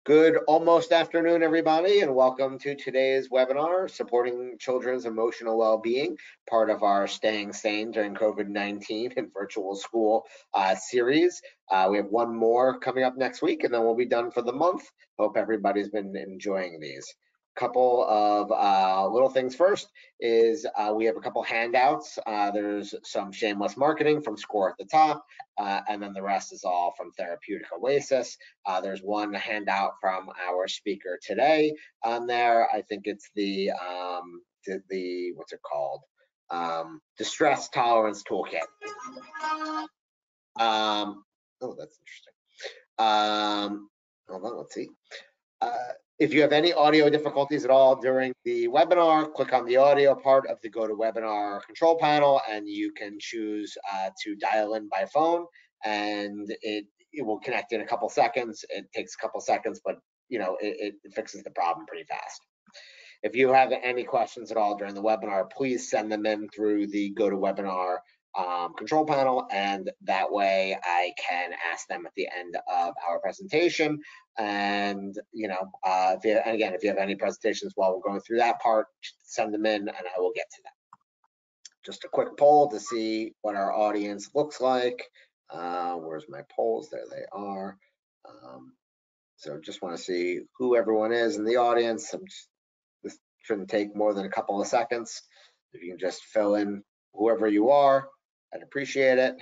Good almost afternoon, everybody, and welcome to today's webinar, Supporting Children's Emotional Well-Being, part of our Staying Sane During COVID-19 and Virtual School series. We have one more coming up next week, and then we'll be done for the month. Hope everybody's been enjoying these. Couple of little things first is we have a couple handouts. There's some shameless marketing from Score at the top, and then the rest is all from Therapeutic Oasis. There's one handout from our speaker today on there. I think it's the what's it called? Distress Tolerance Toolkit. Oh, that's interesting. Hold on, let's see. If you have any audio difficulties at all during the webinar, click on the audio part of the GoToWebinar control panel, and you can choose to dial in by phone, and it will connect in a couple seconds. It takes a couple seconds, but you know it fixes the problem pretty fast. If you have any questions at all during the webinar, please send them in through the GoToWebinar control panel, and that way I can ask them at the end of our presentation. And you know, if you have any presentations while we're going through that part, send them in and I will get to them. Just a quick poll to see what our audience looks like. Where's my polls? There they are. So just want to see who everyone is in the audience. This shouldn't take more than a couple of seconds. If you can just fill in whoever you are, I'd appreciate it.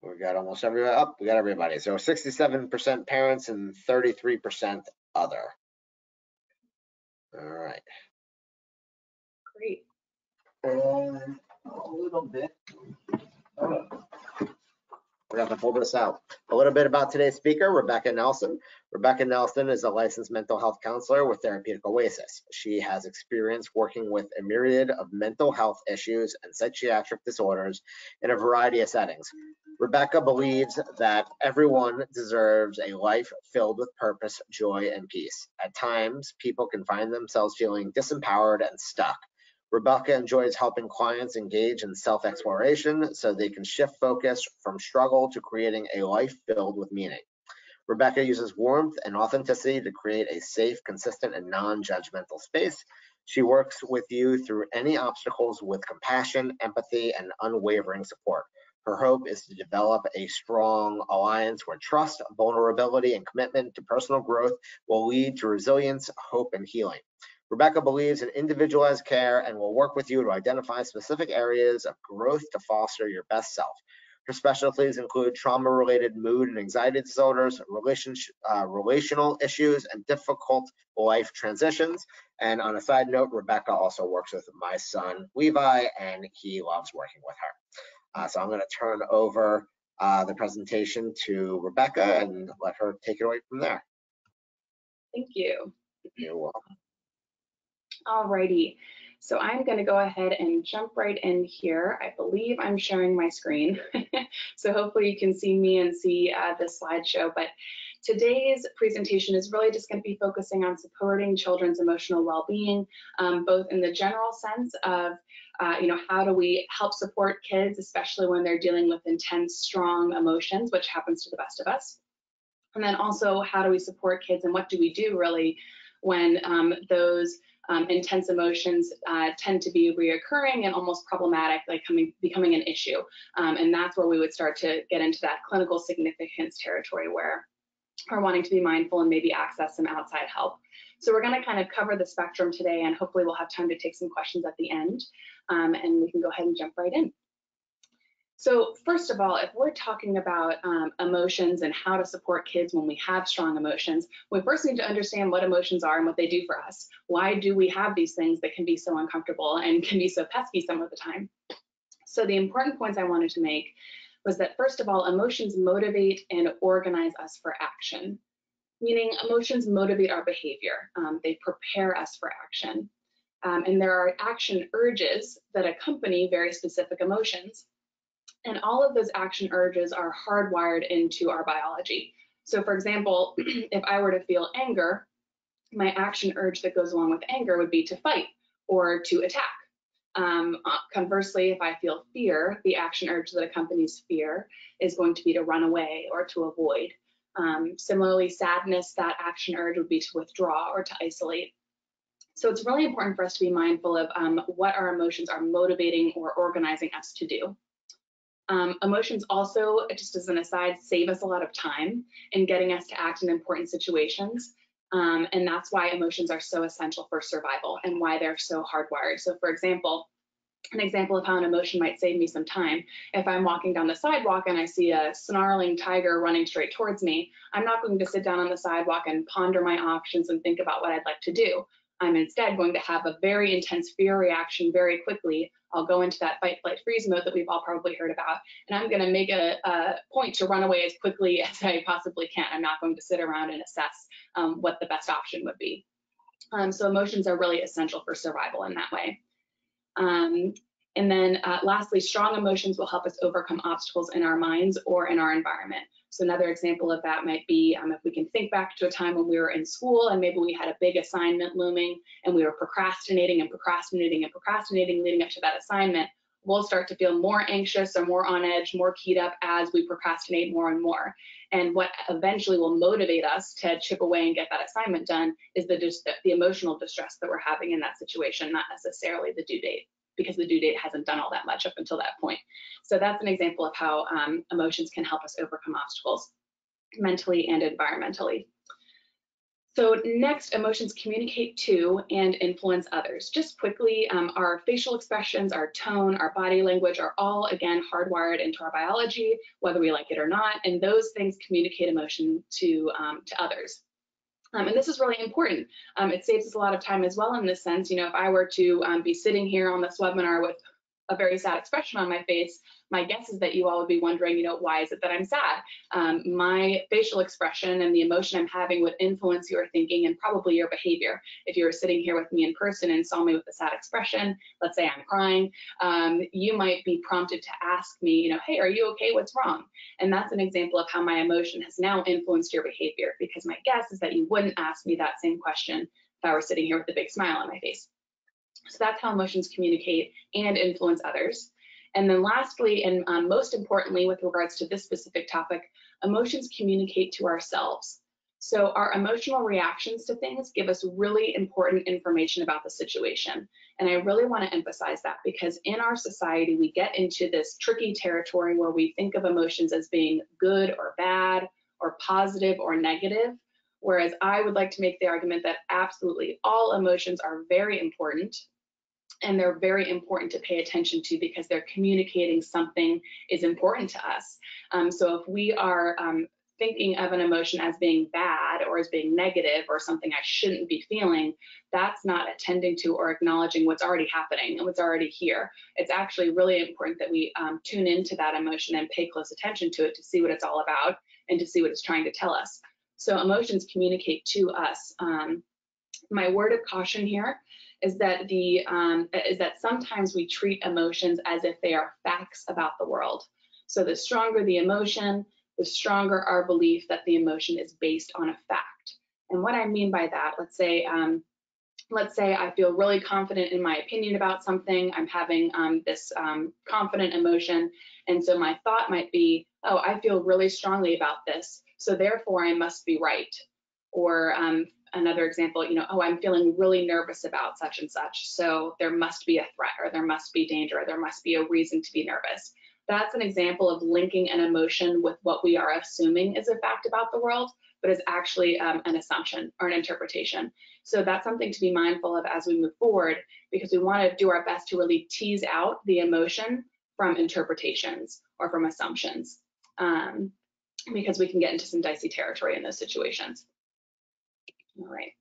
We got almost everybody up. We got everybody. So 67% parents and 33% other. All right. Great. And a little bit. We're going to pull this out. A little bit about today's speaker, Rebecca Nelson. Rebecca Nelson is a licensed mental health counselor with Therapeutic Oasis. She has experience working with a myriad of mental health issues and psychiatric disorders in a variety of settings. Rebecca believes that everyone deserves a life filled with purpose, joy, and peace. At times, people can find themselves feeling disempowered and stuck. Rebecca enjoys helping clients engage in self-exploration so they can shift focus from struggle to creating a life filled with meaning. Rebecca uses warmth and authenticity to create a safe, consistent, and non-judgmental space. She works with you through any obstacles with compassion, empathy, and unwavering support. Her hope is to develop a strong alliance where trust, vulnerability, and commitment to personal growth will lead to resilience, hope, and healing. Rebecca believes in individualized care and will work with you to identify specific areas of growth to foster your best self. Her specialties include trauma-related mood and anxiety disorders, relational issues, and difficult life transitions. And on a side note, Rebecca also works with my son, Levi, and he loves working with her. So I'm going to turn over the presentation to Rebecca and let her take it away from there. Thank you. You're welcome. Alrighty, so I'm going to go ahead and jump right in here. I believe I'm sharing my screen, so hopefully you can see me and see the slideshow. But today's presentation is really just going to be focusing on supporting children's emotional well-being, both in the general sense of how do we help support kids, especially when they're dealing with intense, strong emotions, which happens to the best of us. And then also, how do we support kids, and what do we do really when those intense emotions tend to be reoccurring and almost problematic, like becoming an issue. And that's where we would start to get into that clinical significance territory where we're wanting to be mindful and maybe access some outside help. So we're going to kind of cover the spectrum today, and hopefully we'll have time to take some questions at the end, and we can go ahead and jump right in. So first of all, if we're talking about emotions and how to support kids when we have strong emotions, we first need to understand what emotions are and what they do for us. Why do we have these things that can be so uncomfortable and can be so pesky some of the time? So the important points I wanted to make was that, first of all, emotions motivate and organize us for action, meaning emotions motivate our behavior. They prepare us for action. And there are action urges that accompany very specific emotions. And all of those action urges are hardwired into our biology. So for example, if I were to feel anger, my action urge that goes along with anger would be to fight or to attack. Conversely, if I feel fear, the action urge that accompanies fear is going to be to run away or to avoid. Similarly, sadness, that action urge would be to withdraw or to isolate. So it's really important for us to be mindful of what our emotions are motivating or organizing us to do. Emotions also, just as an aside, save us a lot of time in getting us to act in important situations. And that's why emotions are so essential for survival and why they're so hardwired. So for example, an example of how an emotion might save me some time. If I'm walking down the sidewalk and I see a snarling tiger running straight towards me, I'm not going to sit down on the sidewalk and ponder my options and think about what I'd like to do. I'm instead going to have a very intense fear reaction very quickly. I'll go into that fight, flight, freeze mode that we've all probably heard about, and I'm going to make a point to run away as quickly as I possibly can. I'm not going to sit around and assess what the best option would be. So emotions are really essential for survival in that way. And then lastly, strong emotions will help us overcome obstacles in our minds or in our environment. So another example of that might be if we can think back to a time when we were in school and maybe we had a big assignment looming and we were procrastinating and procrastinating and procrastinating leading up to that assignment, we'll start to feel more anxious or more on edge, more keyed up as we procrastinate more and more. And what eventually will motivate us to chip away and get that assignment done is the emotional distress that we're having in that situation, not necessarily the due date, because the due date hasn't done all that much up until that point. So that's an example of how emotions can help us overcome obstacles mentally and environmentally. So next, emotions communicate to and influence others. Just quickly, our facial expressions, our tone, our body language are all, again, hardwired into our biology, whether we like it or not, and those things communicate emotion to others. And this is really important. It saves us a lot of time as well in this sense. You know, if I were to be sitting here on this webinar with a very sad expression on my face, my guess is that you all would be wondering, you know, why is it that I'm sad? My facial expression and the emotion I'm having would influence your thinking and probably your behavior. If you were sitting here with me in person and saw me with a sad expression, let's say I'm crying, you might be prompted to ask me, you know, hey, are you okay? What's wrong? And that's an example of how my emotion has now influenced your behavior, because my guess is that you wouldn't ask me that same question if I were sitting here with a big smile on my face. So that's how emotions communicate and influence others. And then lastly, and most importantly, with regards to this specific topic, emotions communicate to ourselves. So our emotional reactions to things give us really important information about the situation. And I really want to emphasize that, because in our society, we get into this tricky territory where we think of emotions as being good or bad or positive or negative. Whereas I would like to make the argument that absolutely all emotions are very important, and they're very important to pay attention to because they're communicating something is important to us. So if we are thinking of an emotion as being bad or as being negative or something I shouldn't be feeling, that's not attending to or acknowledging what's already happening and what's already here. It's actually really important that we tune into that emotion and pay close attention to it to see what it's all about and to see what it's trying to tell us. So emotions communicate to us. My word of caution here is that sometimes we treat emotions as if they are facts about the world. So the stronger the emotion, the stronger our belief that the emotion is based on a fact. And what I mean by that, let's say I feel really confident in my opinion about something. I'm having this confident emotion, and so my thought might be, oh, I feel really strongly about this, so therefore I must be right. Or another example, you know, oh, I'm feeling really nervous about such and such, so there must be a threat, or there must be danger, or there must be a reason to be nervous. That's an example of linking an emotion with what we are assuming is a fact about the world, but is actually an assumption or an interpretation. So that's something to be mindful of as we move forward, because we want to do our best to really tease out the emotion from interpretations or from assumptions, because we can get into some dicey territory in those situations. All right.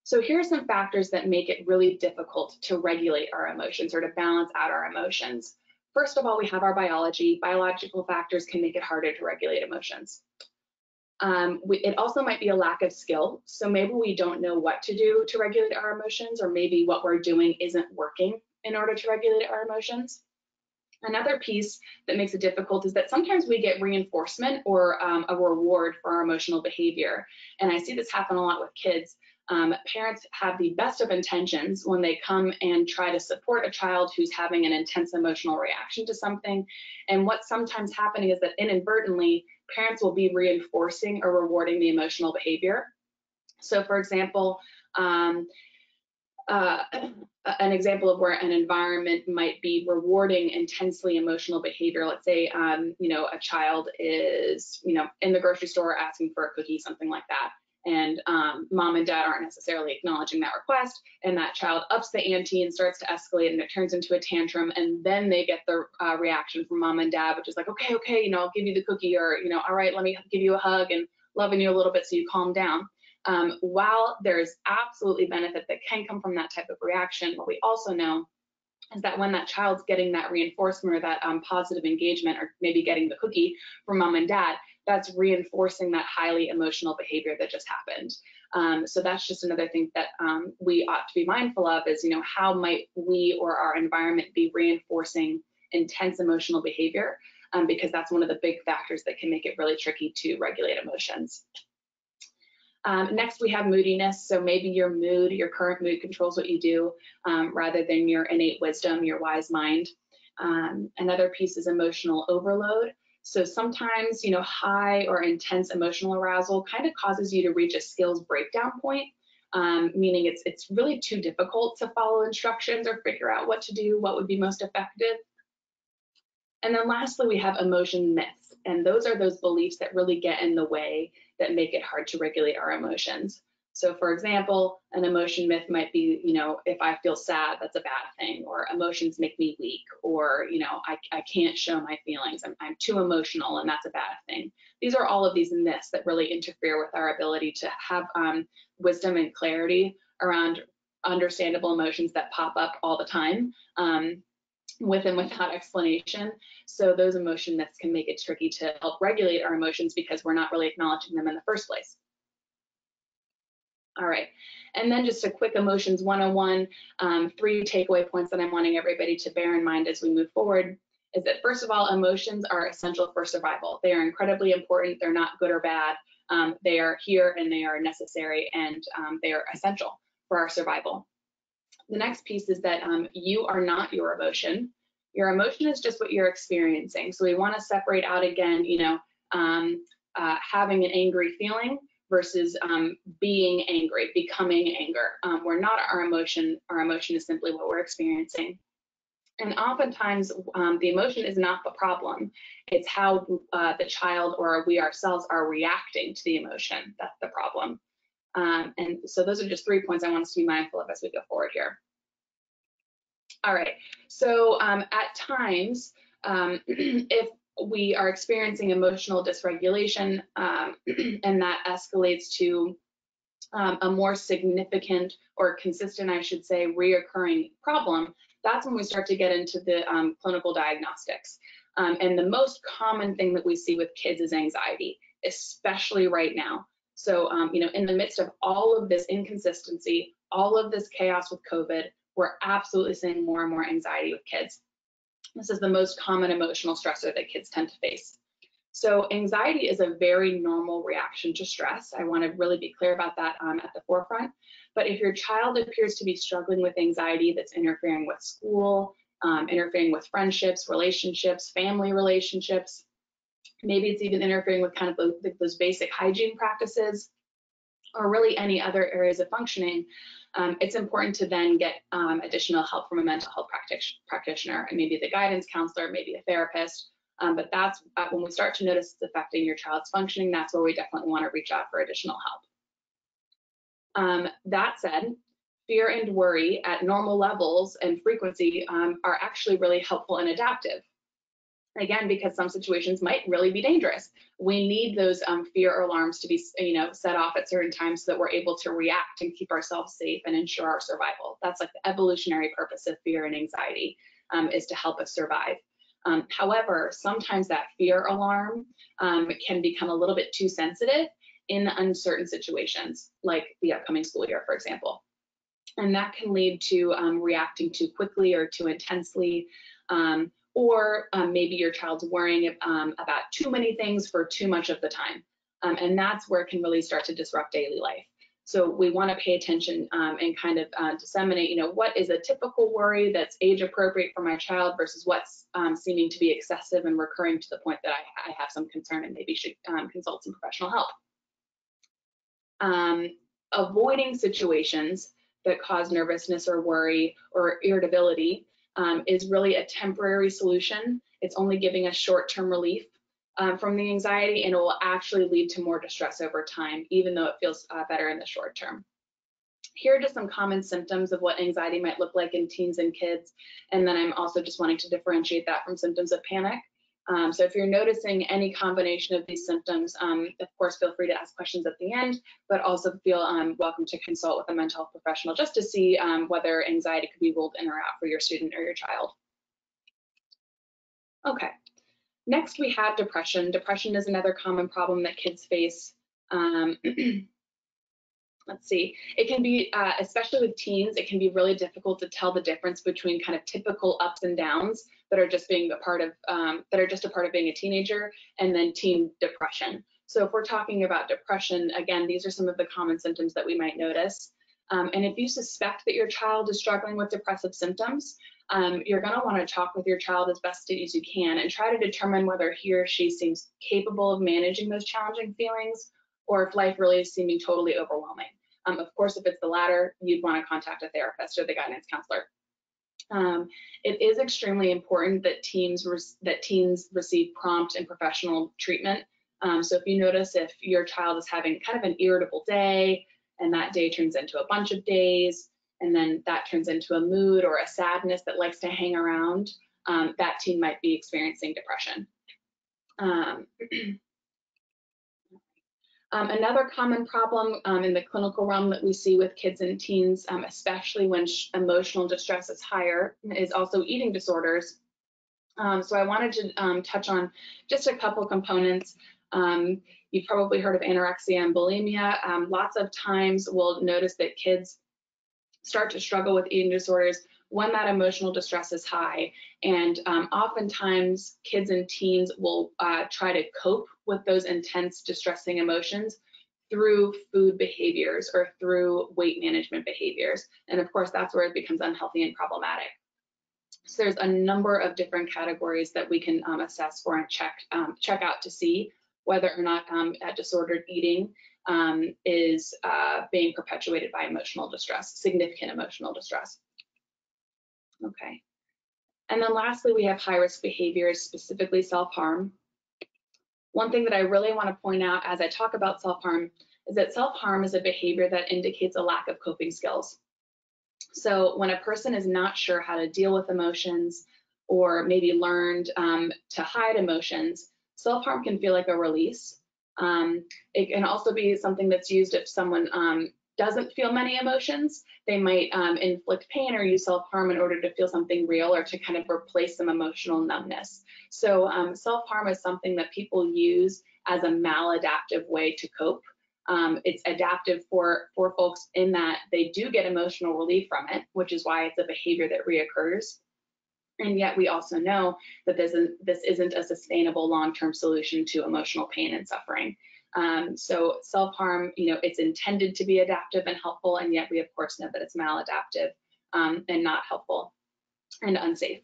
So here are some factors that make it really difficult to regulate our emotions or to balance out our emotions. First of all, we have our biology. Biological factors can make it harder to regulate emotions. It also might be a lack of skill. So maybe we don't know what to do to regulate our emotions, or maybe what we're doing isn't working in order to regulate our emotions. Another piece that makes it difficult is that sometimes we get reinforcement or a reward for our emotional behavior. And I see this happen a lot with kids. parents have the best of intentions when they come and try to support a child who's having an intense emotional reaction to something. And what's sometimes happening is that inadvertently, parents will be reinforcing or rewarding the emotional behavior. So for example, an example of where an environment might be rewarding intensely emotional behavior. Let's say, you know, a child is, you know, in the grocery store asking for a cookie, something like that. And mom and dad aren't necessarily acknowledging that request, and that child ups the ante and starts to escalate, and it turns into a tantrum, and then they get the reaction from mom and dad, which is like, okay, you know, I'll give you the cookie, or, you know, all right, let me give you a hug and loving you a little bit so you calm down. While there's absolutely benefit that can come from that type of reaction, what we also know is that when that child's getting that reinforcement or that positive engagement, or maybe getting the cookie from mom and dad, that's reinforcing that highly emotional behavior that just happened. So that's just another thing that we ought to be mindful of is, you know, how might we or our environment be reinforcing intense emotional behavior, because that's one of the big factors that can make it really tricky to regulate emotions. Next, we have moodiness. So maybe your mood, your current mood controls what you do rather than your innate wisdom, your wise mind. Another piece is emotional overload. So sometimes, you know, high or intense emotional arousal kind of causes you to reach a skills breakdown point, meaning it's really too difficult to follow instructions or figure out what to do, what would be most effective. And then lastly, we have emotion myths. And those are those beliefs that really get in the way that make it hard to regulate our emotions. So for example, an emotion myth might be, you know, if I feel sad, that's a bad thing, or emotions make me weak, or, you know, I can't show my feelings, I'm too emotional and that's a bad thing. These are all of these myths that really interfere with our ability to have wisdom and clarity around understandable emotions that pop up all the time. With and without explanation. So those emotion myths can make it tricky to help regulate our emotions because we're not really acknowledging them in the first place. All right, and then just a quick emotions 101, 3 takeaway points that I'm wanting everybody to bear in mind as we move forward is that, first of all, emotions are essential for survival. They are incredibly important. They're not good or bad. They are here and they are necessary, and they are essential for our survival. The next piece is that you are not your emotion. Your emotion is just what you're experiencing. So we want to separate out again, you know, having an angry feeling versus being angry, becoming anger. We're not our emotion. Our emotion is simply what we're experiencing. And oftentimes the emotion is not the problem. It's how the child or we ourselves are reacting to the emotion. That's the problem. And so those are just 3 points I want us to be mindful of as we go forward here. All right, so at times, if we are experiencing emotional dysregulation and that escalates to a more significant or consistent, I should say, reoccurring problem, that's when we start to get into the clinical diagnostics. And the most common thing that we see with kids is anxiety, especially right now. So, you know, in the midst of all of this inconsistency, all of this chaos with COVID, we're absolutely seeing more and more anxiety with kids. This is the most common emotional stressor that kids tend to face. So anxiety is a very normal reaction to stress. I want to really be clear about that at the forefront. But if your child appears to be struggling with anxiety that's interfering with school, interfering with friendships, relationships, family relationships, maybe it's even interfering with kind of those basic hygiene practices, or really any other areas of functioning, it's important to then get additional help from a mental health practitioner, and maybe the guidance counselor, maybe a therapist. But that's when we start to notice it's affecting your child's functioning, that's where we definitely want to reach out for additional help. That said, fear and worry at normal levels and frequency are actually really helpful and adaptive. Again, because some situations might really be dangerous. We need those fear alarms to be, you know, set off at certain times so that we're able to react and keep ourselves safe and ensure our survival. That's like the evolutionary purpose of fear and anxiety, is to help us survive. However, sometimes that fear alarm can become a little bit too sensitive in uncertain situations, like the upcoming school year, for example. And that can lead to reacting too quickly or too intensely, or maybe your child's worrying about too many things for too much of the time. And that's where it can really start to disrupt daily life. So we want to pay attention and kind of disseminate, you know, what is a typical worry that's age appropriate for my child versus what's seeming to be excessive and recurring to the point that I have some concern and maybe should consult some professional help. Avoiding situations that cause nervousness or worry or irritability is really a temporary solution. It's only giving us short-term relief from the anxiety, and it will actually lead to more distress over time, even though it feels better in the short term. Here are just some common symptoms of what anxiety might look like in teens and kids, and then I'm also just wanting to differentiate that from symptoms of panic. So if you're noticing any combination of these symptoms, of course, feel free to ask questions at the end, but also feel welcome to consult with a mental health professional just to see whether anxiety could be ruled in or out for your student or your child. Okay, next we have depression. Depression is another common problem that kids face. Let's see, it can be, especially with teens, it can be really difficult to tell the difference between kind of typical ups and downs that are just being a part of, being a teenager, and then teen depression. So if we're talking about depression, again, these are some of the common symptoms that we might notice. And if you suspect that your child is struggling with depressive symptoms, you're going to want to talk with your child as best as you can and try to determine whether he or she seems capable of managing those challenging feelings, or if life really is seeming totally overwhelming. Of course, if it's the latter, you'd want to contact a therapist or the guidance counselor. It is extremely important that teens receive prompt and professional treatment. So if you notice if your child is having kind of an irritable day, and that day turns into a bunch of days, and then that turns into a mood or a sadness that likes to hang around, that teen might be experiencing depression. Another common problem in the clinical realm that we see with kids and teens, especially when emotional distress is higher, is also eating disorders. So I wanted to touch on just a couple components. You've probably heard of anorexia and bulimia. Lots of times we'll notice that kids start to struggle with eating disorders when that emotional distress is high. And oftentimes kids and teens will try to cope with those intense, distressing emotions through food behaviors or through weight management behaviors. And of course, that's where it becomes unhealthy and problematic. So there's a number of different categories that we can assess for and check out to see whether or not disordered eating is being perpetuated by emotional distress, significant emotional distress. Okay. And then lastly, we have high-risk behaviors, specifically self-harm. One thing that I really want to point out as I talk about self-harm is that self-harm is a behavior that indicates a lack of coping skills. So when a person is not sure how to deal with emotions or maybe learned to hide emotions, self-harm can feel like a release. It can also be something that's used if someone doesn't feel many emotions. They might inflict pain or use self-harm in order to feel something real or to kind of replace some emotional numbness. So self-harm is something that people use as a maladaptive way to cope. It's adaptive for folks in that they do get emotional relief from it, which is why it's a behavior that reoccurs. And yet we also know that this isn't a sustainable long-term solution to emotional pain and suffering. So self-harm, it's intended to be adaptive and helpful, and yet we of course know that it's maladaptive and not helpful and unsafe.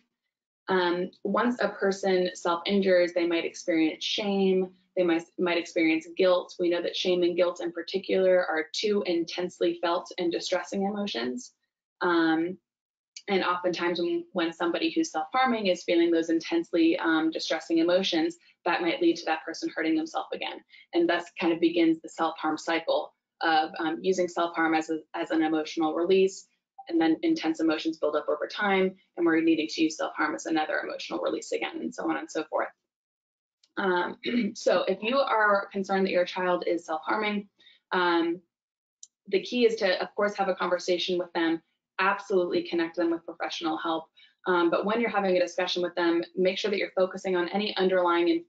Once a person self-injures, they might experience shame, they might experience guilt. We know that shame and guilt in particular are two intensely felt and distressing emotions. And oftentimes when somebody who's self-harming is feeling those intensely distressing emotions, that might lead to that person hurting themselves again. And thus kind of begins the self-harm cycle of using self-harm as an emotional release, and then intense emotions build up over time, and we're needing to use self-harm as another emotional release again, and so on and so forth. So if you are concerned that your child is self-harming, the key is to, of course, have a conversation with them, absolutely connect them with professional help. But when you're having a discussion with them, make sure that you're focusing on any underlying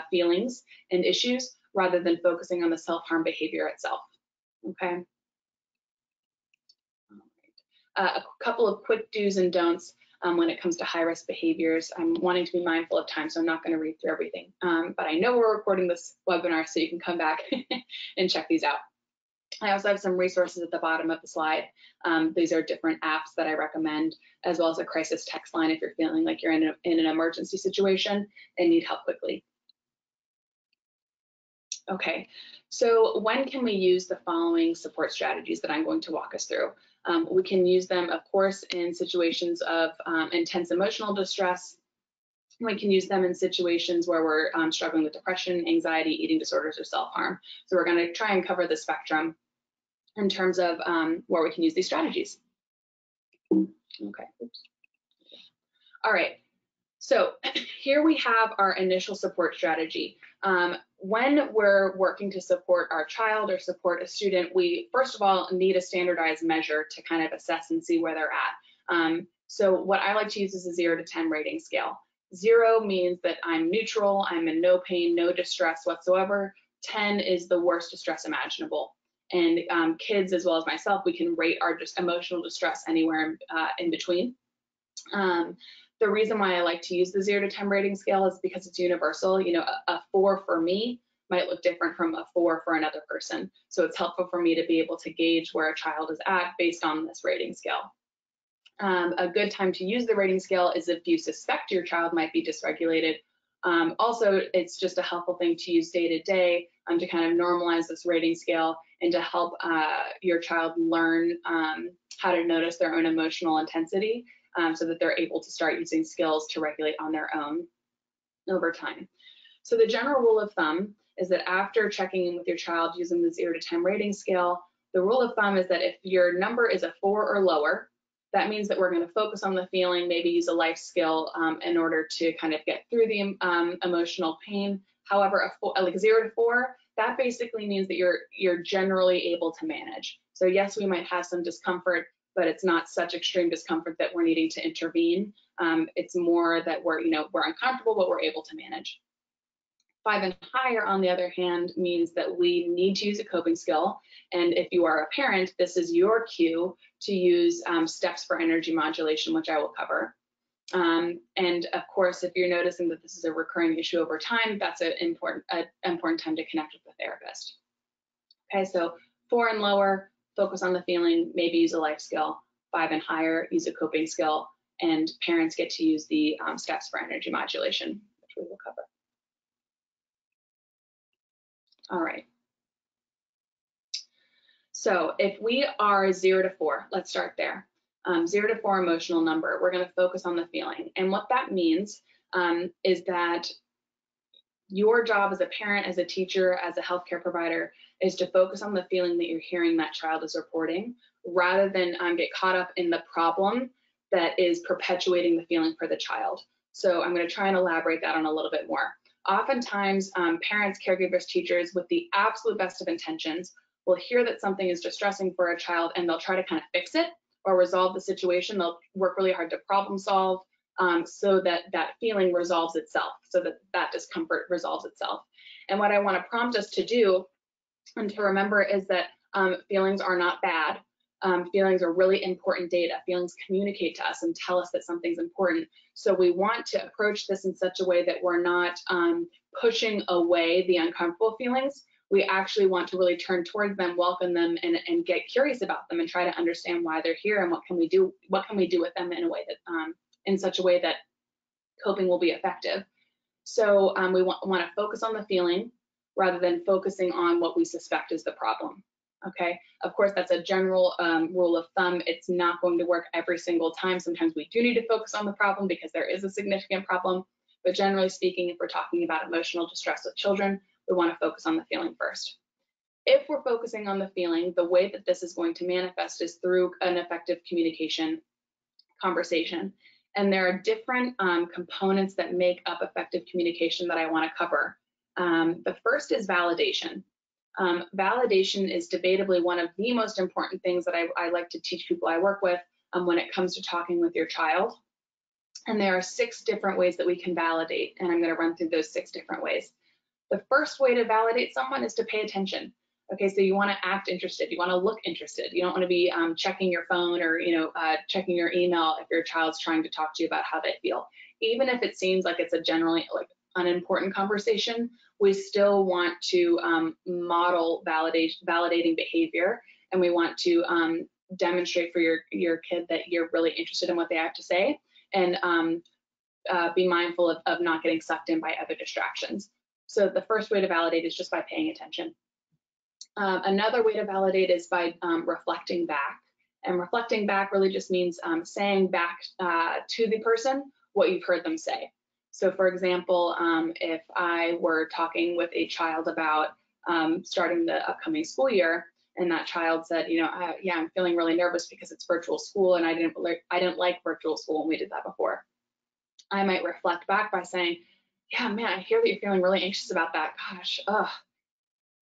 feelings and issues rather than focusing on the self-harm behavior itself, okay? A couple of quick do's and don'ts when it comes to high-risk behaviors. I'm wanting to be mindful of time, so I'm not going to read through everything. But I know we're recording this webinar, so you can come back and check these out. I also have some resources at the bottom of the slide. These are different apps that I recommend, as well as a crisis text line if you're feeling like you're in an emergency situation and need help quickly. Okay, so when can we use the following support strategies that I'm going to walk us through? We can use them, of course, in situations of intense emotional distress. We can use them in situations where we're struggling with depression, anxiety, eating disorders, or self-harm. So we're going to try and cover the spectrum in terms of where we can use these strategies. Okay. Oops. All right. So here we have our initial support strategy. When we're working to support our child or support a student, we first of all need a standardized measure to kind of assess and see where they're at. So what I like to use is a 0 to 10 rating scale. 0 means that I'm neutral, I'm in no pain, no distress whatsoever. 10 is the worst distress imaginable. And kids, as well as myself, we can rate our just emotional distress anywhere in between. The reason why I like to use the 0 to 10 rating scale is because it's universal. You know, a 4 for me might look different from a 4 for another person. So it's helpful for me to be able to gauge where a child is at based on this rating scale. A good time to use the rating scale is if you suspect your child might be dysregulated. Also, it's just a helpful thing to use day to day to kind of normalize this rating scale and to help your child learn how to notice their own emotional intensity so that they're able to start using skills to regulate on their own over time. So the general rule of thumb is that after checking in with your child using the 0 to 10 rating scale, the rule of thumb is that if your number is a 4 or lower, that means that we're going to focus on the feeling, maybe use a life skill in order to kind of get through the emotional pain. However, like 0 to 4, that basically means that you're generally able to manage. So yes, we might have some discomfort, but it's not such extreme discomfort that we're needing to intervene. It's more that we're uncomfortable, but we're able to manage. 5 and higher, on the other hand, means that we need to use a coping skill. And if you are a parent, this is your cue to use steps for energy modulation, which I will cover. And of course, if you're noticing that this is a recurring issue over time, that's an important time to connect with the therapist. Okay, so 4 and lower, focus on the feeling, maybe use a life skill. 5 and higher, use a coping skill. And parents get to use the steps for energy modulation, which we will cover. All right. So if we are 0 to 4, let's start there. 0 to 4 emotional number, we're going to focus on the feeling. And what that means is that your job as a parent, as a teacher, as a healthcare provider is to focus on the feeling that you're hearing that child is reporting, rather than get caught up in the problem that is perpetuating the feeling for the child. So I'm going to try and elaborate that on a little bit more. Oftentimes, parents, caregivers, teachers, with the absolute best of intentions, will hear that something is distressing for a child and they'll try to kind of fix it or resolve the situation. They'll work really hard to problem solve so that that feeling resolves itself, so that that discomfort resolves itself. And what I want to prompt us to do and to remember is that feelings are not bad. Feelings are really important data. Feelings communicate to us and tell us that something's important. So we want to approach this in such a way that we're not pushing away the uncomfortable feelings. We actually want to really turn towards them, welcome them, and get curious about them and try to understand why they're here and what can we do with them in a way that in such a way that coping will be effective. So we want to focus on the feeling rather than focusing on what we suspect is the problem. Okay, of course, that's a general rule of thumb. It's not going to work every single time. Sometimes we do need to focus on the problem because there is a significant problem. But generally speaking, if we're talking about emotional distress with children, we want to focus on the feeling first. If we're focusing on the feeling, the way that this is going to manifest is through an effective communication conversation. And there are different components that make up effective communication that I want to cover. The first is validation. Validation is debatably one of the most important things that I like to teach people I work with when it comes to talking with your child. And there are 6 different ways that we can validate, and I'm going to run through those 6 different ways. The first way to validate someone is to pay attention. Okay, so you want to act interested, you want to look interested. You don't want to be checking your phone or checking your email if your child's trying to talk to you about how they feel. Even if it seems like it's a generally like an important conversation, we still want to model validating behavior, and we want to demonstrate for your kid that you're really interested in what they have to say, and be mindful of not getting sucked in by other distractions. So the first way to validate is just by paying attention. Another way to validate is by reflecting back. And reflecting back really just means saying back to the person what you've heard them say. So for example, if I were talking with a child about starting the upcoming school year, and that child said, you know, yeah, I'm feeling really nervous because it's virtual school, and I didn't like virtual school when we did that before. I might reflect back by saying, yeah, man, I hear that you're feeling really anxious about that. Gosh, ugh.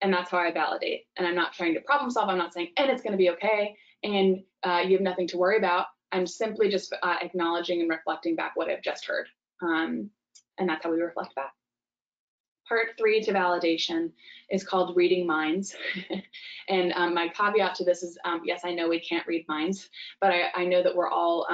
And that's how I validate. And I'm not trying to problem solve. I'm not saying, and it's going to be okay, and you have nothing to worry about. I'm simply just acknowledging and reflecting back what I've just heard. And that's how we reflect back. Part 3 to validation is called reading minds. And my caveat to this is, yes, I know we can't read minds, but I know that we're all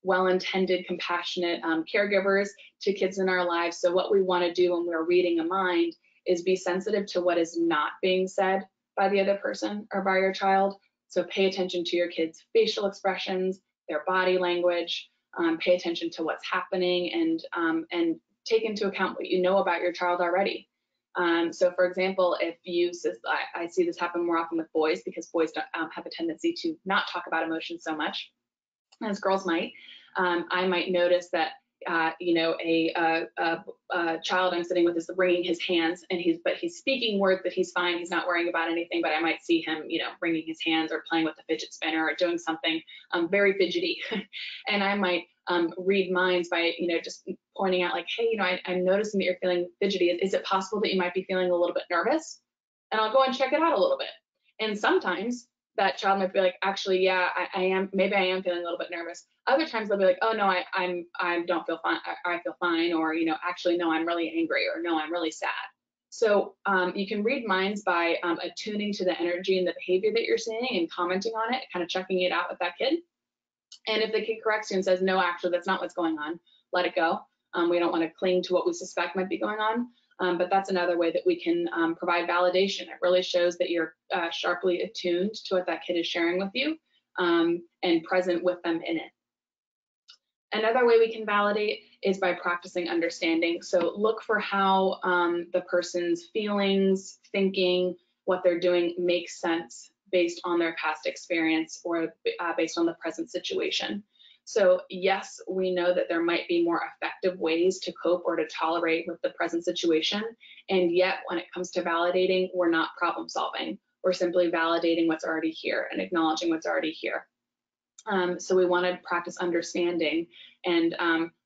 well-intended, compassionate caregivers to kids in our lives. So what we want to do when we're reading a mind is be sensitive to what is not being said by the other person or by your child. So pay attention to your kids' facial expressions, their body language, pay attention to what's happening, and take into account what you know about your child already. So for example, if I see this happen more often with boys, because boys don't have a tendency to not talk about emotions so much as girls might. I might notice that you know, a child I'm sitting with is wringing his hands, and he's speaking words that he's fine, he's not worrying about anything, but I might see him, you know, wringing his hands or playing with the fidget spinner or doing something very fidgety. And I might read minds by, you know, just pointing out like, hey, you know, I'm noticing that you're feeling fidgety. Is it possible that you might be feeling a little bit nervous? And I'll go and check it out a little bit. And sometimes that child might be like, actually, yeah, I am, maybe I am feeling a little bit nervous. Other times they'll be like, oh no, I don't feel fine, I feel fine, or, you know, actually, no, I'm really angry, or no, I'm really sad. So you can read minds by attuning to the energy and the behavior that you're seeing and commenting on it, kind of checking it out with that kid. And if the kid corrects you and says, no, actually, that's not what's going on, let it go. We don't want to cling to what we suspect might be going on. But that's another way that we can provide validation. It really shows that you're sharply attuned to what that kid is sharing with you and present with them in it. Another way we can validate is by practicing understanding. So look for how the person's feelings, thinking, what they're doing makes sense based on their past experience or based on the present situation. So yes, we know that there might be more effective ways to cope or to tolerate with the present situation. And yet when it comes to validating, we're not problem solving. We're simply validating what's already here and acknowledging what's already here. So we want to practice understanding and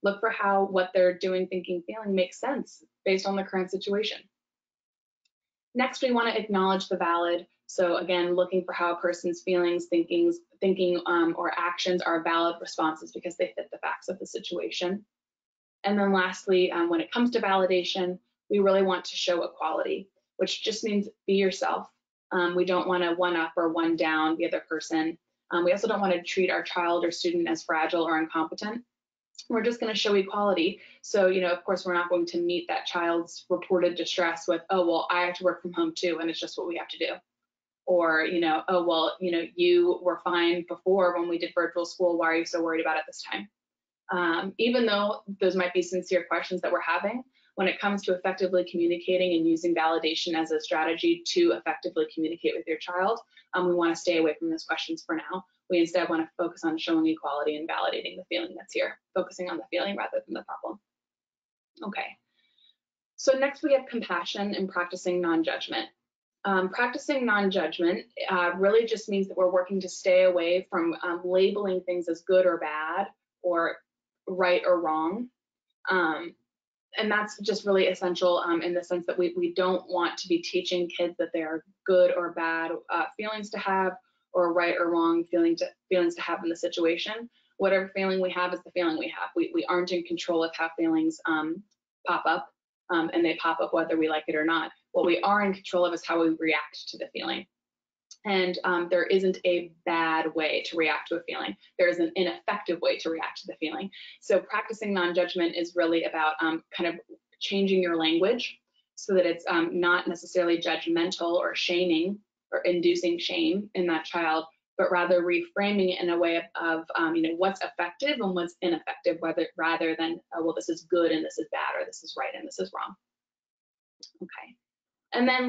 look for how what they're doing, thinking, feeling makes sense based on the current situation. Next, we want to acknowledge the valid. So again, looking for how a person's feelings, thinking, or actions are valid responses because they fit the facts of the situation. And then lastly, when it comes to validation, we really want to show equality, which just means be yourself. We don't want to one up or one down the other person. We also don't want to treat our child or student as fragile or incompetent. We're just going to show equality. So, you know, of course, we're not going to meet that child's reported distress with, oh, well, I have to work from home too, and it's just what we have to do. Or, you know, oh, well, you know, you were fine before when we did virtual school. Why are you so worried about it this time? Even though those might be sincere questions that we're having, when it comes to effectively communicating and using validation as a strategy to effectively communicate with your child, we want to stay away from those questions for now. We instead want to focus on showing equality and validating the feeling that's here, focusing on the feeling rather than the problem. Okay, so next we have compassion and practicing non-judgment. Practicing non-judgment really just means that we're working to stay away from labeling things as good or bad or right or wrong. And that's just really essential in the sense that we don't want to be teaching kids that they are good or bad feelings to have or right or wrong feelings to have in the situation. Whatever feeling we have is the feeling we have. We aren't in control of how feelings pop up, and they pop up whether we like it or not. What we are in control of is how we react to the feeling. And there isn't a bad way to react to a feeling. There is an ineffective way to react to the feeling. So practicing non-judgment is really about kind of changing your language so that it's not necessarily judgmental or shaming or inducing shame in that child, but rather reframing it in a way of what's effective and what's ineffective, rather than, well, this is good and this is bad, or this is right and this is wrong. Okay. And then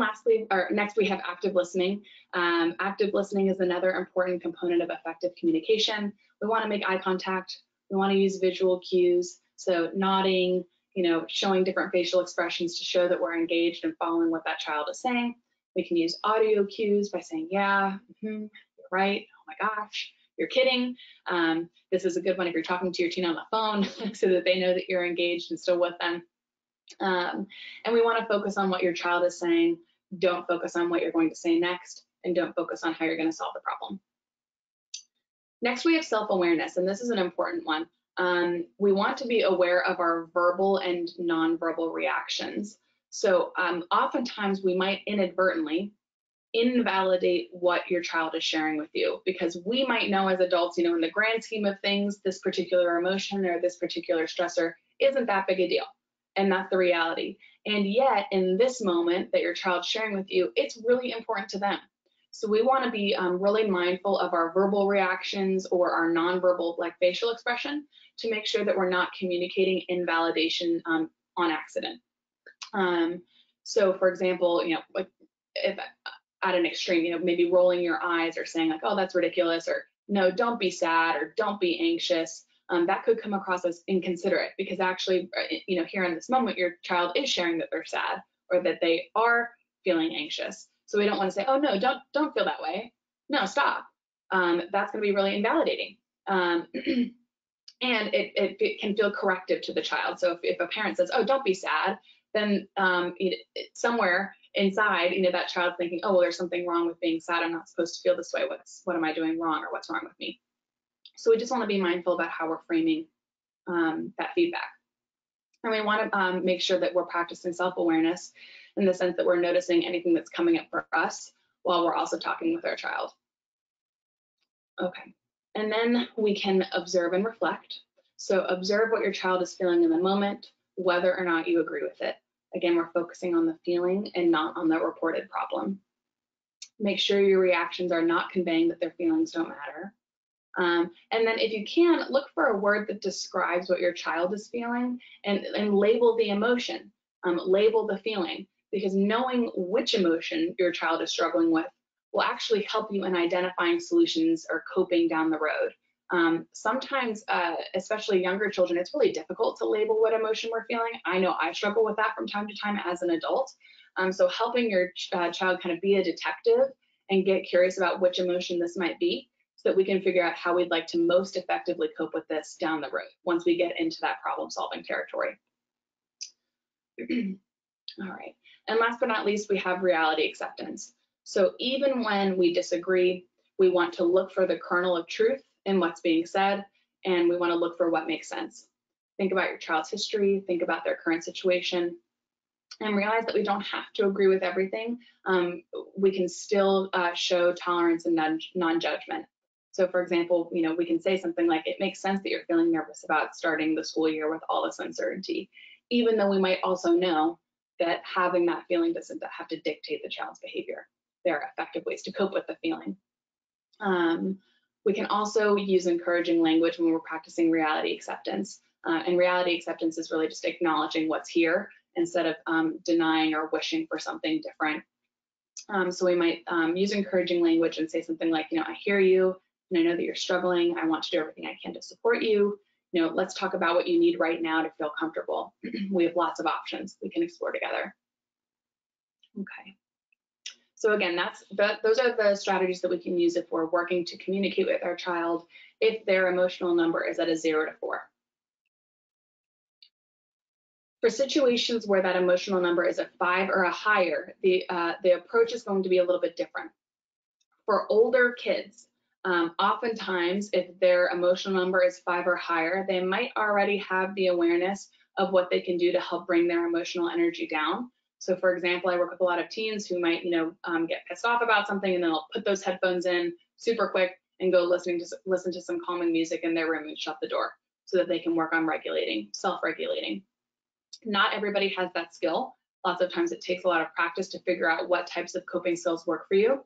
next we have active listening. Active listening is another important component of effective communication. We want to make eye contact. We want to use visual cues. So nodding, showing different facial expressions to show that we're engaged and following what that child is saying. We can use audio cues by saying, yeah, you're right, oh my gosh, you're kidding. This is a good one if you're talking to your teen on the phone so that they know that you're engaged and still with them. And we want to focus on what your child is saying. Don't focus on what you're going to say next, and don't focus on how you're going to solve the problem. Next, we have self-awareness, and this is an important one. We want to be aware of our verbal and nonverbal reactions. So oftentimes we might inadvertently invalidate what your child is sharing with you, because we might know as adults, in the grand scheme of things, this particular emotion or this particular stressor isn't that big a deal. And that's the reality. And yet, in this moment that your child's sharing with you, it's really important to them. So we want to be really mindful of our verbal reactions or our nonverbal, like facial expression, to make sure that we're not communicating invalidation on accident. So, for example, like if at an extreme, maybe rolling your eyes or saying like, oh, that's ridiculous, or no, don't be sad, or don't be anxious. That could come across as inconsiderate, because actually, here in this moment, your child is sharing that they're sad or that they are feeling anxious. So we don't want to say, oh no, don't feel that way. No, stop. That's going to be really invalidating. And it can feel corrective to the child. So if a parent says, oh, don't be sad, then somewhere inside, that child's thinking, oh, well, there's something wrong with being sad. I'm not supposed to feel this way. What am I doing wrong, or what's wrong with me? So we just want to be mindful about how we're framing that feedback. And we want to make sure that we're practicing self-awareness in the sense that we're noticing anything that's coming up for us while we're also talking with our child. Okay, and then we can observe and reflect. So observe what your child is feeling in the moment, whether or not you agree with it. Again, we're focusing on the feeling and not on the reported problem. Make sure your reactions are not conveying that their feelings don't matter. And then if you can, look for a word that describes what your child is feeling, and label the emotion, label the feeling, because knowing which emotion your child is struggling with will actually help you in identifying solutions or coping down the road. Sometimes, especially younger children, it's really difficult to label what emotion we're feeling. I know I struggle with that from time to time as an adult. So helping your child kind of be a detective and get curious about which emotion this might be, so that we can figure out how we'd like to most effectively cope with this down the road once we get into that problem-solving territory. All right, and last but not least, we have reality acceptance. So even when we disagree, we want to look for the kernel of truth in what's being said, and we want to look for what makes sense. Think about your child's history, think about their current situation, and realize that we don't have to agree with everything. We can still show tolerance and non-judgment. So for example, we can say something like, it makes sense that you're feeling nervous about starting the school year with all this uncertainty, even though we might also know that having that feeling doesn't have to dictate the child's behavior. There are effective ways to cope with the feeling. We can also use encouraging language when we're practicing reality acceptance. And reality acceptance is really just acknowledging what's here instead of denying or wishing for something different. So we might use encouraging language and say something like, I hear you, and I know that you're struggling. I want to do everything I can to support you. Let's talk about what you need right now to feel comfortable. We have lots of options we can explore together. Okay. So again, those are the strategies that we can use if we're working to communicate with our child if their emotional number is at a 0 to 4. For situations where that emotional number is a 5 or a higher, the approach is going to be a little bit different. For older kids, oftentimes if their emotional number is 5 or higher, they might already have the awareness of what they can do to help bring their emotional energy down. So for example, I work with a lot of teens who might, get pissed off about something, and then they'll put those headphones in super quick and go listen to some calming music in their room and shut the door so that they can work on self-regulating. Not everybody has that skill. Lots of times it takes a lot of practice to figure out what types of coping skills work for you.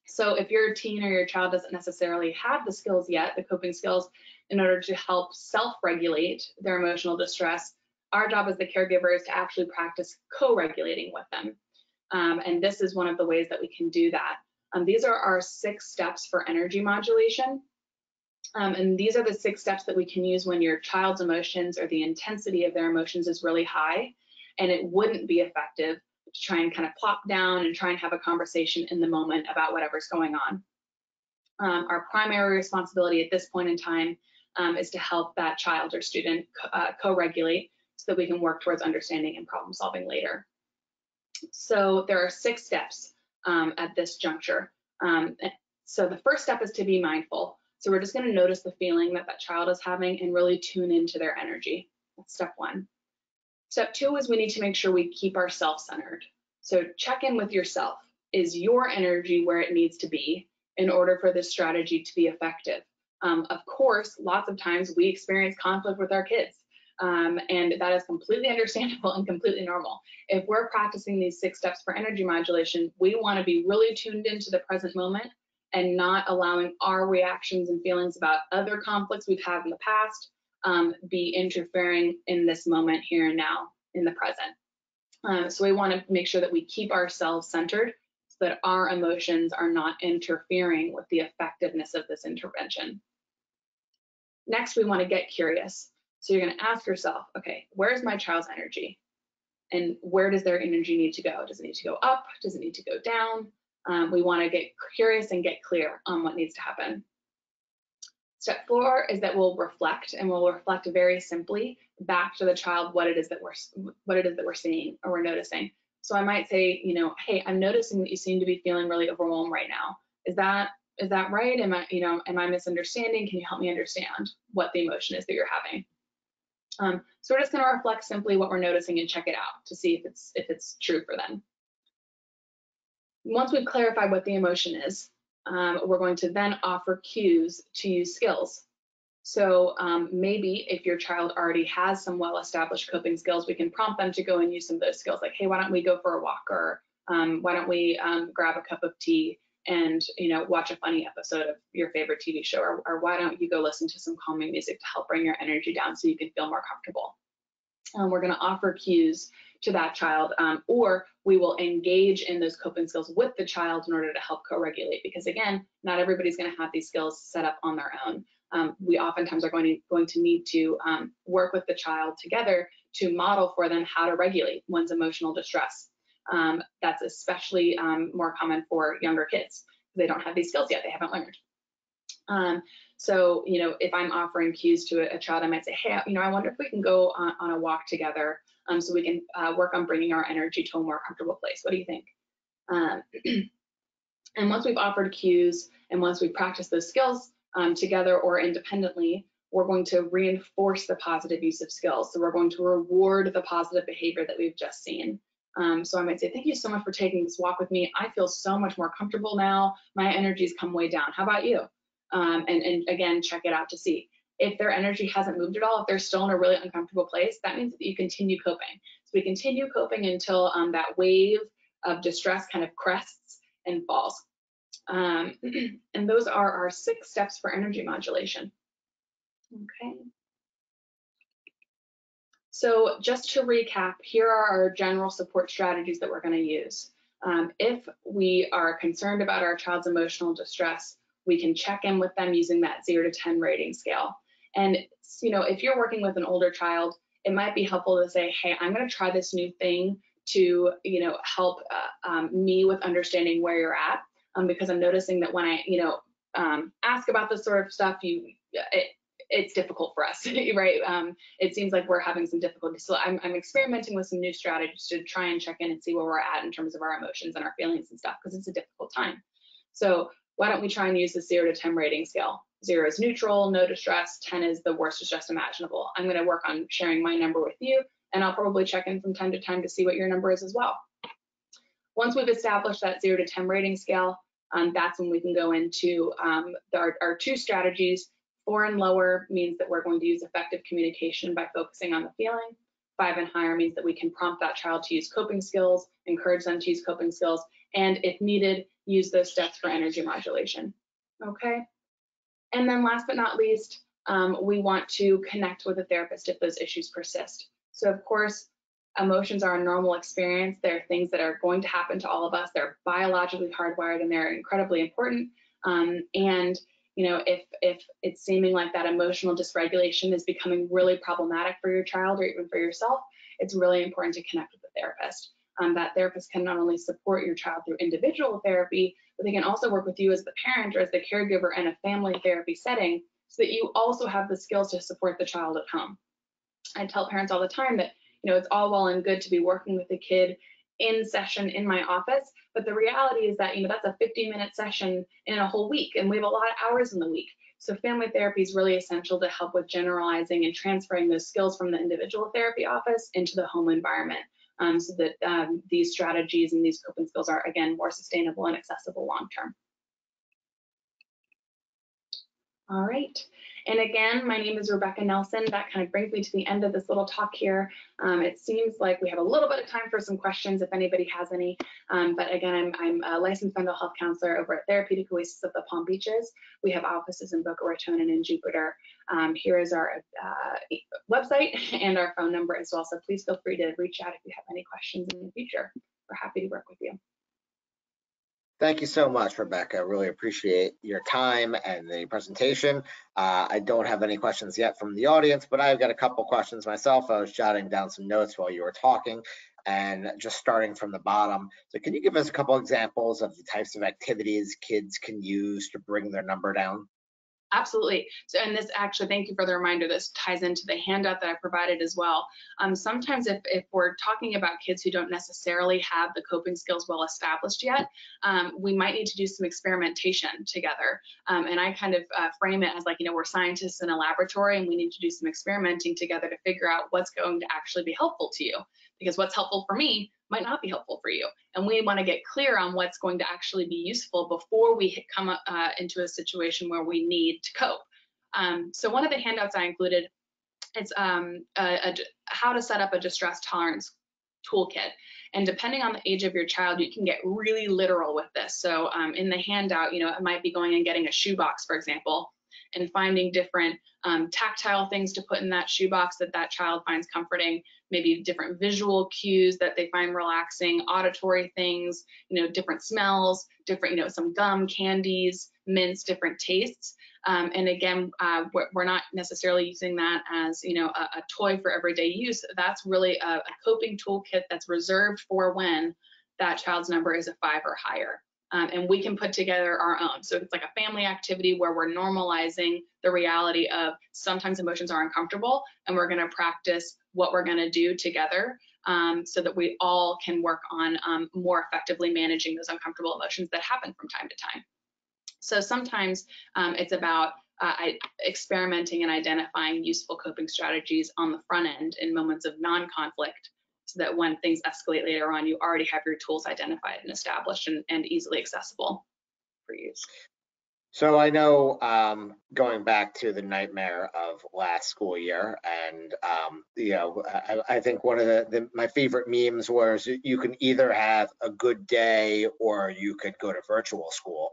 So if your teen or your child doesn't necessarily have the skills yet, the coping skills, in order to help self-regulate their emotional distress, our job as the caregiver is to actually practice co-regulating with them. And this is one of the ways that we can do that. These are our 6 steps for energy modulation. And these are the 6 steps that we can use when your child's emotions or the intensity of their emotions is really high, and it wouldn't be effective to try and kind of plop down and try and have a conversation in the moment about whatever's going on. Our primary responsibility at this point in time is to help that child or student co-regulate so that we can work towards understanding and problem solving later. So there are 6 steps at this juncture. So the first step is to be mindful. So we're just going to notice the feeling that that child is having and really tune into their energy. That's step 1. Step 2 is we need to make sure we keep ourselves centered. So check in with yourself. Is your energy where it needs to be in order for this strategy to be effective? Of course, lots of times we experience conflict with our kids, and that is completely understandable and completely normal. If we're practicing these 6 steps for energy modulation, we want to be really tuned into the present moment and not allowing our reactions and feelings about other conflicts we've had in the past be interfering in this moment here and now in the present. So we want to make sure that we keep ourselves centered so that our emotions are not interfering with the effectiveness of this intervention. Next, we want to get curious. So you're going to ask yourself, okay, where's my child's energy? And where does their energy need to go? Does it need to go up? Does it need to go down? We want to get curious and get clear on what needs to happen. Step 4 is that we'll reflect, and we'll reflect very simply back to the child what it is that we're seeing or we're noticing. So I might say, you know, hey, I'm noticing that you seem to be feeling really overwhelmed right now. Is that right? Am I misunderstanding? Can you help me understand what the emotion is that you're having? So we're just going to reflect simply what we're noticing and check it out to see if it's true for them. Once we've clarified what the emotion is, we're going to then offer cues to use skills. So maybe if your child already has some well-established coping skills, we can prompt them to go and use some of those skills, like, hey, why don't we go for a walk, or why don't we grab a cup of tea and watch a funny episode of your favorite TV show, or why don't you go listen to some calming music to help bring your energy down so you can feel more comfortable. We're going to offer cues to that child, or we will engage in those coping skills with the child in order to help co-regulate, because again, not everybody's going to have these skills set up on their own. We oftentimes are going to need to work with the child together to model for them how to regulate one's emotional distress. That's especially more common for younger kids. They don't have these skills yet, they haven't learned. So, if I'm offering cues to a child, I might say, hey, I wonder if we can go on a walk together so we can work on bringing our energy to a more comfortable place. What do you think? And once we've offered cues and once we practice those skills together or independently, we're going to reinforce the positive use of skills. So we're going to reward the positive behavior that we've just seen. So I might say, thank you so much for taking this walk with me. I feel so much more comfortable now. My energy's come way down. How about you? And again, check it out to see. If their energy hasn't moved at all, if they're still in a really uncomfortable place, that means that you continue coping. So we continue coping until that wave of distress kind of crests and falls. And those are our 6 steps for energy modulation. Okay. So just to recap, here are our general support strategies that we're going to use. If we are concerned about our child's emotional distress, we can check in with them using that 0 to 10 rating scale. And if you're working with an older child, it might be helpful to say, hey, I'm going to try this new thing to help me with understanding where you're at, because I'm noticing that when I ask about this sort of stuff, it's difficult for us, right? It seems like we're having some difficulty. So I'm experimenting with some new strategies to try and check in and see where we're at in terms of our emotions and our feelings and stuff, because it's a difficult time. So why don't we try and use the 0 to 10 rating scale? 0 is neutral, no distress, 10 is the worst distress imaginable. I'm going to work on sharing my number with you, and I'll probably check in from time to time to see what your number is as well. Once we've established that 0 to 10 rating scale, that's when we can go into our 2 strategies. 4 and lower means that we're going to use effective communication by focusing on the feeling. 5 and higher means that we can prompt that child to use coping skills, encourage them to use coping skills, and if needed, use those steps for energy modulation. Okay. And then last but not least, we want to connect with a therapist if those issues persist. So of course, emotions are a normal experience. They're things that are going to happen to all of us. They're biologically hardwired and they're incredibly important. And you know, if it's seeming like that emotional dysregulation is becoming really problematic for your child or even for yourself, it's really important to connect with a therapist. That therapist can not only support your child through individual therapy, but they can also work with you as the parent or as the caregiver in a family therapy setting so that you also have the skills to support the child at home. I tell parents all the time that, you know, it's all well and good to be working with a kid in session in my office, but the reality is that, you know, that's a 50-minute session in a whole week, and we have a lot of hours in the week. So family therapy is really essential to help with generalizing and transferring those skills from the individual therapy office into the home environment, so that these strategies and these coping skills are, again, more sustainable and accessible long-term. All right. And again, my name is Rebecca Nelson. That kind of brings me to the end of this little talk here. It seems like we have a little bit of time for some questions if anybody has any. But again, I'm a licensed mental health counselor over at Therapeutic Oasis of the Palm Beaches. We have offices in Boca Raton and in Jupiter. Here is our website and our phone number as well. So please feel free to reach out if you have any questions in the future. We're happy to work with you. Thank you so much, Rebecca. Really appreciate your time and the presentation. I don't have any questions yet from the audience, but I've got a couple questions myself. I was jotting down some notes while you were talking and just starting from the bottom. So can you give us a couple examples of the types of activities kids can use to bring their number down? Absolutely. So, and this actually, thank you for the reminder, this ties into the handout that I provided as well. Sometimes if we're talking about kids who don't necessarily have the coping skills well established yet, we might need to do some experimentation together. And I kind of frame it as like, you know, we're scientists in a laboratory and we need to do some experimenting together to figure out what's going to actually be helpful to you. Because what's helpful for me might not be helpful for you. And we want to get clear on what's going to actually be useful before we come up, into a situation where we need to cope. So one of the handouts I included is how to set up a distress tolerance toolkit. And depending on the age of your child, you can get really literal with this. So in the handout, you know, it might be going and getting a shoebox, for example, and finding different tactile things to put in that shoebox that child finds comforting, maybe different visual cues that they find relaxing, auditory things, you know, different smells, different, you know, some gum, candies, mints, different tastes. And again, we're not necessarily using that as, you know, a toy for everyday use. That's really a coping toolkit that's reserved for when that child's number is a 5 or higher. And we can put together our own. So it's like a family activity where we're normalizing the reality of sometimes emotions are uncomfortable, and we're going to practice what we're going to do together so that we all can work on more effectively managing those uncomfortable emotions that happen from time to time. So sometimes it's about experimenting and identifying useful coping strategies on the front end in moments of non-conflict, so that when things escalate later on, you already have your tools identified and established and easily accessible for use. So I know going back to the nightmare of last school year, and you know, I think one of my favorite memes was you can either have a good day or you could go to virtual school.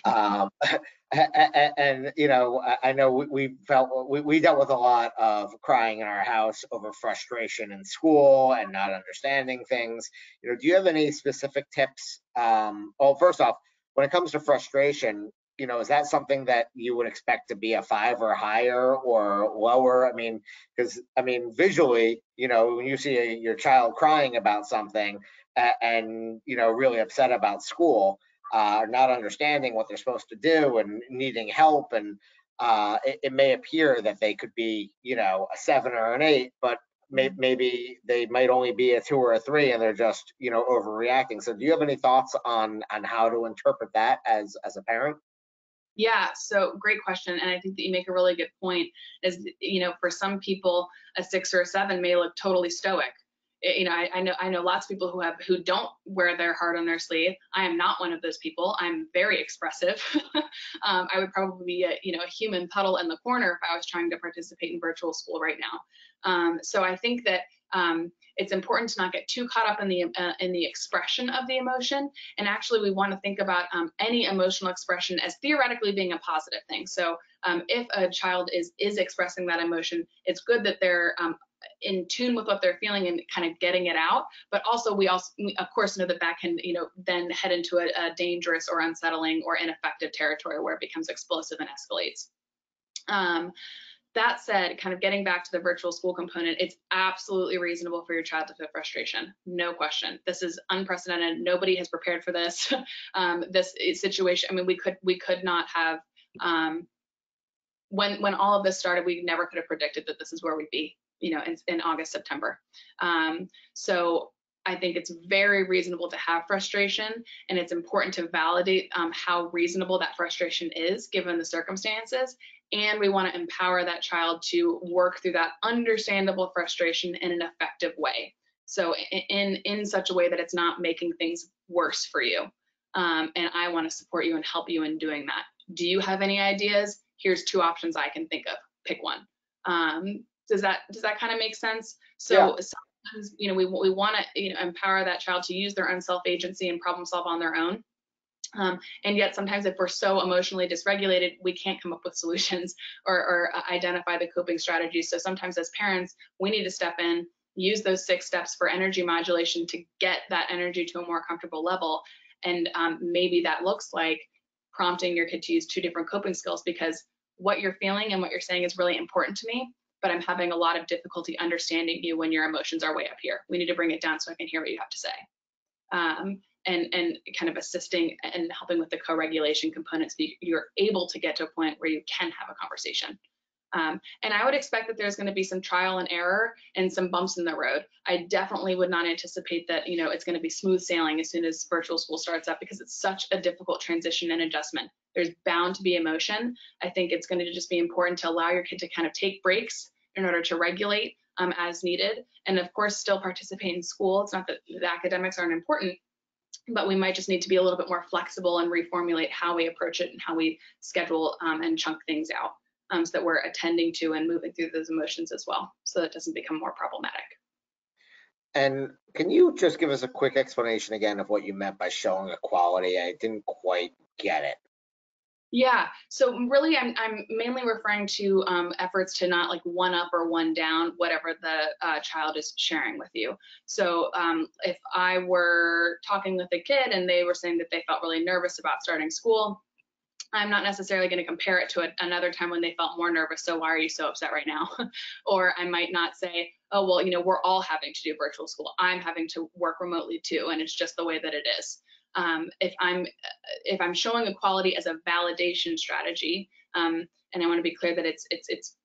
And you know, I know we dealt with a lot of crying in our house over frustration in school and not understanding things. You know, do you have any specific tips? Well, first off, when it comes to frustration, you know, is that something that you would expect to be a 5 or higher or lower? I mean, because I mean, visually, you know, when you see your child crying about something and, you know, really upset about school, not understanding what they're supposed to do and needing help, and it may appear that they could be, you know, a 7 or an 8, but maybe they might only be a 2 or a 3 and they're just, you know, overreacting. So do you have any thoughts on how to interpret that as a parent? Yeah, so great question. And I think that you make a really good point is, you know, for some people, a 6 or a 7 may look totally stoic. You know, I know lots of people who don't wear their heart on their sleeve. I am not one of those people. I'm very expressive. I would probably be a human puddle in the corner if I was trying to participate in virtual school right now. So I think that It's important to not get too caught up in the expression of the emotion. And actually, we want to think about any emotional expression as theoretically being a positive thing. So if a child is expressing that emotion, it's good that they're in tune with what they're feeling and kind of getting it out. But also, we of course know that can, then head into a dangerous or unsettling or ineffective territory where it becomes explosive and escalates. That said, kind of getting back to the virtual school component, it's absolutely reasonable for your child to feel frustration, no question. This is unprecedented. Nobody has prepared for this. This situation, I mean, we could not have, when all of this started, we never could have predicted that this is where we'd be, in August, September. So I think it's very reasonable to have frustration, and it's important to validate how reasonable that frustration is given the circumstances. And we want to empower that child to work through that understandable frustration in an effective way. So in such a way that it's not making things worse for you. And I want to support you and help you in doing that. Do you have any ideas? Here's 2 options I can think of. Pick one. Does that kind of make sense? So yeah. Sometimes, we want to, empower that child to use their own self-agency and problem solve on their own. And yet sometimes if we're so emotionally dysregulated, we can't come up with solutions or identify the coping strategies. So sometimes as parents, we need to step in, use those 6 steps for energy modulation to get that energy to a more comfortable level. And maybe that looks like prompting your kid to use 2 different coping skills, because what you're feeling and what you're saying is really important to me, but I'm having a lot of difficulty understanding you when your emotions are way up here. We need to bring it down so I can hear what you have to say. And kind of assisting and helping with the co-regulation components so you're able to get to a point where you can have a conversation. And I would expect that there's going to be some trial and error and some bumps in the road. I definitely would not anticipate that, it's going to be smooth sailing as soon as virtual school starts up, because it's such a difficult transition and adjustment. There's bound to be emotion. I think it's going to just be important to allow your kid to kind of take breaks in order to regulate as needed. And of course, still participate in school. It's not that the academics aren't important, but we might just need to be a little bit more flexible and reformulate how we approach it and how we schedule and chunk things out, so that we're attending to and moving through those emotions as well, so that it doesn't become more problematic. And can you just give us a quick explanation again of what you meant by showing equality? I didn't quite get it. Yeah, so really I'm mainly referring to efforts to not like one up or one down whatever the child is sharing with you. So if I were talking with a kid and they were saying that they felt really nervous about starting school, I'm not necessarily going to compare it to another time when they felt more nervous. So why are you so upset right now? Or I might not say, oh, well, we're all having to do virtual school. I'm having to work remotely too, and it's just the way that it is. If I'm showing equality as a validation strategy, and I want to be clear that its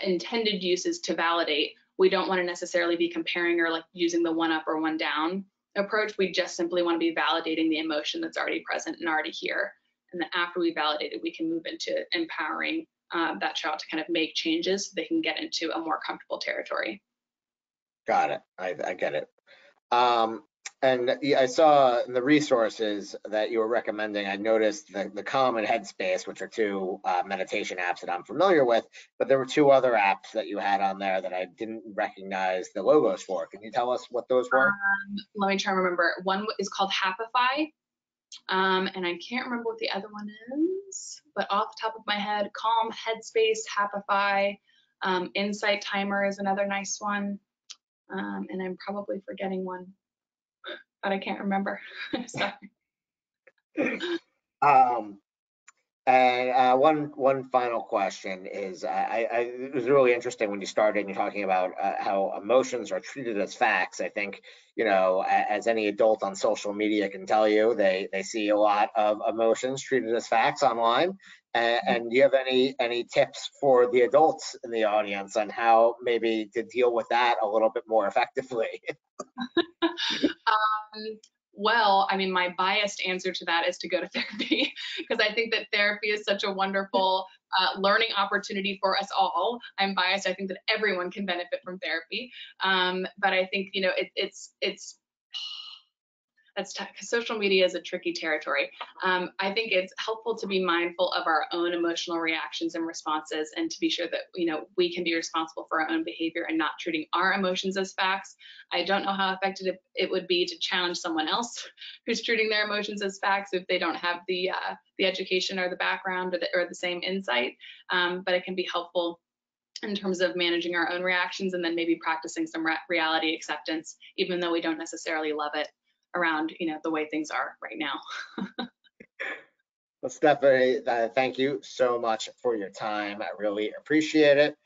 intended use is to validate, we don't want to necessarily be comparing or like using the one up or one down approach. We just simply want to be validating the emotion that's already present and already here. And then after we validate it, we can move into empowering that child to kind of make changes so they can get into a more comfortable territory. Got it. I get it. And I saw in the resources that you were recommending, I noticed the Calm and Headspace, which are 2 meditation apps that I'm familiar with, but there were 2 other apps that you had on there that I didn't recognize the logos for. Can you tell us what those were? Let me try and remember. One is called Happify, and I can't remember what the other one is, but off the top of my head, Calm, Headspace, Happify, Insight Timer is another nice one, and I'm probably forgetting one, but I can't remember. Sorry. And one final question is, it was really interesting when you started and you're talking about how emotions are treated as facts. I think, as any adult on social media can tell you, they see a lot of emotions treated as facts online. And do you have any tips for the adults in the audience on how maybe to deal with that a little bit more effectively? Well, I mean, my biased answer to that is to go to therapy, because I think that therapy is such a wonderful learning opportunity for us all. I'm biased. I think that everyone can benefit from therapy. But I think, it's social media is a tricky territory. I think it's helpful to be mindful of our own emotional reactions and responses, and to be sure that we can be responsible for our own behavior and not treating our emotions as facts. I don't know how effective it would be to challenge someone else who's treating their emotions as facts if they don't have the education or the background or the same insight, but it can be helpful in terms of managing our own reactions, and then maybe practicing some reality acceptance, even though we don't necessarily love it around the way things are right now. Well, Stephanie, thank you so much for your time. I really appreciate it.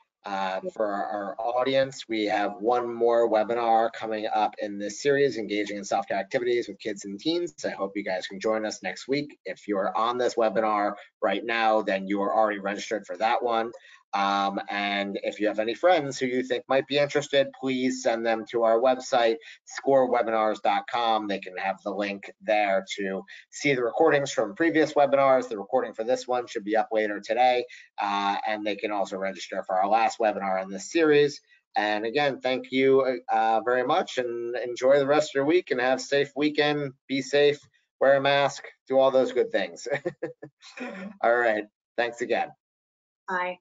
For our audience, we have one more webinar coming up in this series, Engaging in Self-Care Activities with Kids and Teens. I hope you guys can join us next week. If you're on this webinar right now, then you are already registered for that one. And if you have any friends who you think might be interested, please send them to our website, scorewebinars.com. They can have the link there to see the recordings from previous webinars. The recording for this one should be up later today, and they can also register for our last webinar in this series. And again, thank you very much, and enjoy the rest of your week, and have a safe weekend. Be safe, wear a mask, do all those good things. All right, thanks again. Bye.